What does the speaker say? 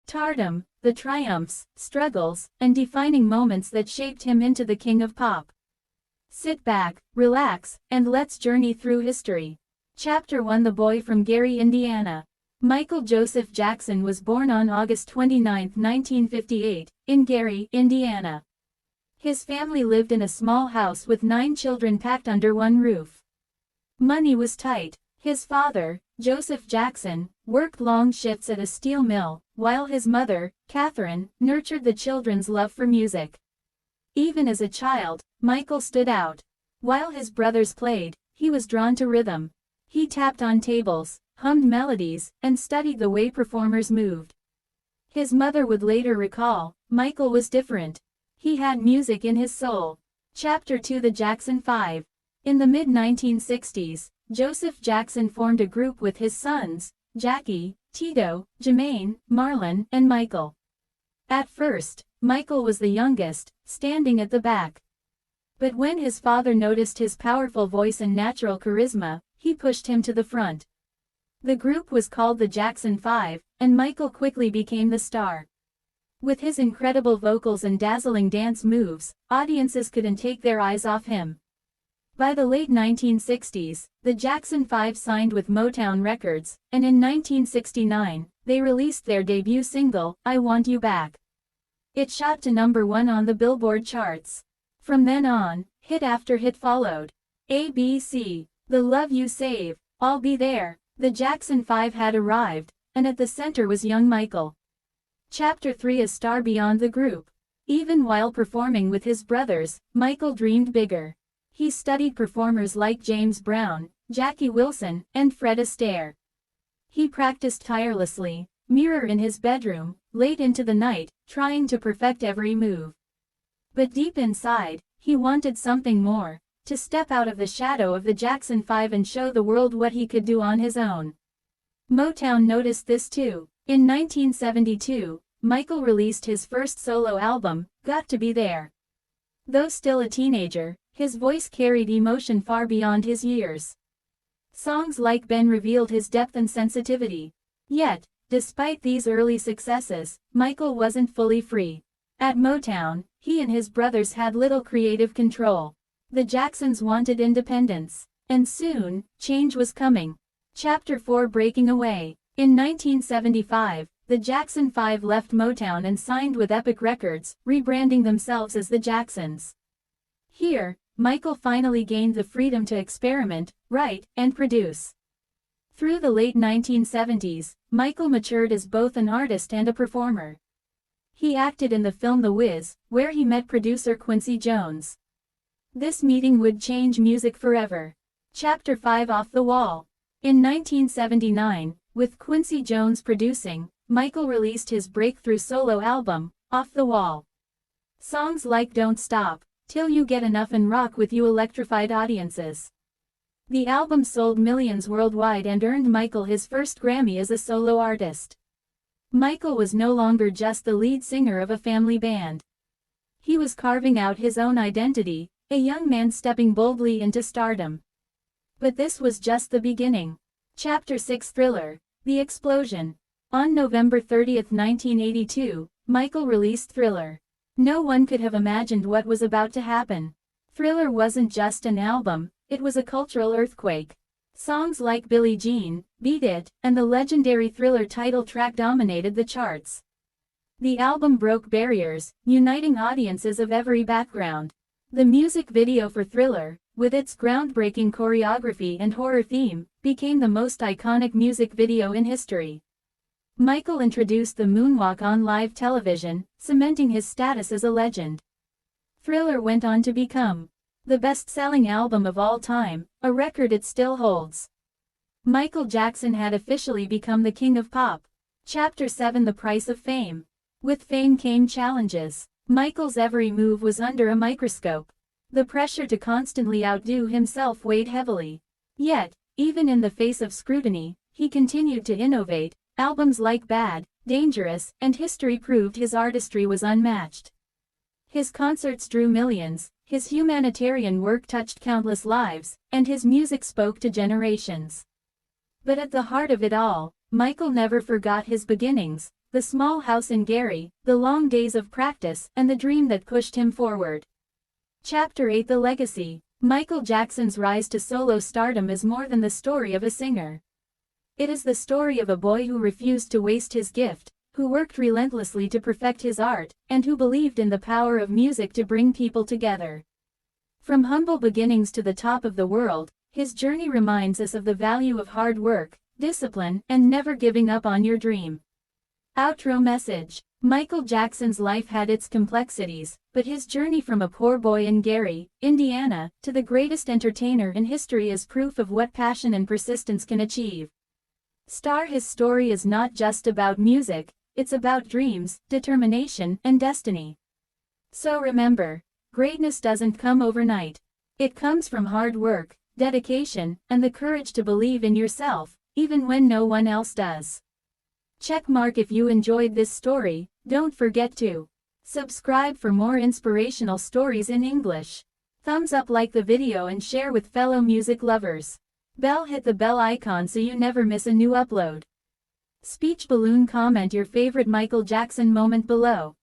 Stardom, the triumphs, struggles, and defining moments that shaped him into the king of pop. Sit back, relax, and let's journey through history. Chapter 1 The Boy from Gary, Indiana. Michael Joseph Jackson was born on August 29, 1958, in Gary, Indiana. His family lived in a small house with 9 children packed under one roof. Money was tight. His father, Joseph Jackson, worked long shifts at a steel mill, while his mother, Catherine, nurtured the children's love for music. Even as a child, Michael stood out. While his brothers played, he was drawn to rhythm. He tapped on tables, hummed melodies, and studied the way performers moved. His mother would later recall, Michael was different. He had music in his soul. Chapter 2 The Jackson 5. In the mid-1960s, Joseph Jackson formed a group with his sons, Jackie, Tito, Jermaine, Marlon, and Michael. At first, Michael was the youngest, standing at the back. But when his father noticed his powerful voice and natural charisma, he pushed him to the front. The group was called the Jackson 5, and Michael quickly became the star. With his incredible vocals and dazzling dance moves, audiences couldn't take their eyes off him. By the late 1960s, the Jackson 5 signed with Motown Records, and in 1969, they released their debut single, I Want You Back. It shot to #1 on the Billboard charts. From then on, hit after hit followed. ABC, The Love You Save, I'll Be There. The Jackson 5 had arrived, and at the center was young Michael. Chapter 3 A star beyond the group. Even while performing with his brothers, Michael dreamed bigger. He studied performers like James Brown, Jackie Wilson, and Fred Astaire. He practiced tirelessly, mirror in his bedroom, late into the night, trying to perfect every move. But deep inside, he wanted something more, to step out of the shadow of the Jackson 5 and show the world what he could do on his own. Motown noticed this too. In 1972, Michael released his first solo album, Got to Be There. Though still a teenager, his voice carried emotion far beyond his years. Songs like Ben revealed his depth and sensitivity. Yet, despite these early successes, Michael wasn't fully free. At Motown, he and his brothers had little creative control. The Jacksons wanted independence. And soon, change was coming. Chapter 4 Breaking Away. In 1975, the Jackson 5 left Motown and signed with Epic Records, rebranding themselves as the Jacksons. Here, Michael finally gained the freedom to experiment, write, and produce. Through the late 1970s, Michael matured as both an artist and a performer. He acted in the film The Wiz, where he met producer Quincy Jones. This meeting would change music forever. Chapter 5 Off the Wall. In 1979, with Quincy Jones producing, Michael released his breakthrough solo album, Off the Wall. Songs like Don't Stop, Till You Get Enough and Rock With You electrified audiences. The album sold millions worldwide and earned Michael his first Grammy as a solo artist. Michael was no longer just the lead singer of a family band. He was carving out his own identity, a young man stepping boldly into stardom. But this was just the beginning. Chapter 6 Thriller, The Explosion. On November 30, 1982, Michael released Thriller. No one could have imagined what was about to happen. Thriller wasn't just an album, it was a cultural earthquake. Songs like Billie Jean, Beat It, and the legendary Thriller title track dominated the charts. The album broke barriers, uniting audiences of every background. The music video for Thriller, with its groundbreaking choreography and horror theme, became the most iconic music video in history. Michael introduced the moonwalk on live television, cementing his status as a legend. Thriller went on to become the best-selling album of all time, a record it still holds. Michael Jackson had officially become the king of pop. Chapter 7 The Price of Fame. With fame came challenges. Michael's every move was under a microscope. The pressure to constantly outdo himself weighed heavily. Yet, even in the face of scrutiny, he continued to innovate. Albums like Bad, Dangerous, and History proved his artistry was unmatched. His concerts drew millions, his humanitarian work touched countless lives, and his music spoke to generations. But at the heart of it all, Michael never forgot his beginnings, the small house in Gary, the long days of practice, and the dream that pushed him forward. Chapter 8: The Legacy. Michael Jackson's rise to solo stardom is more than the story of a singer. It is the story of a boy who refused to waste his gift, who worked relentlessly to perfect his art, and who believed in the power of music to bring people together. From humble beginnings to the top of the world, his journey reminds us of the value of hard work, discipline, and never giving up on your dream. Outro message. Michael Jackson's life had its complexities, but his journey from a poor boy in Gary, Indiana, to the greatest entertainer in history is proof of what passion and persistence can achieve. His story is not just about music, it's about dreams, determination, and destiny. So remember, greatness doesn't come overnight. It comes from hard work, dedication, and the courage to believe in yourself, even when no one else does. Check mark if you enjoyed this story. Don't forget to subscribe for more inspirational stories in English. Thumbs up, like the video, and share with fellow music lovers. Hit the bell icon so you never miss a new upload. Speech balloon. Comment your favorite Michael Jackson moment below.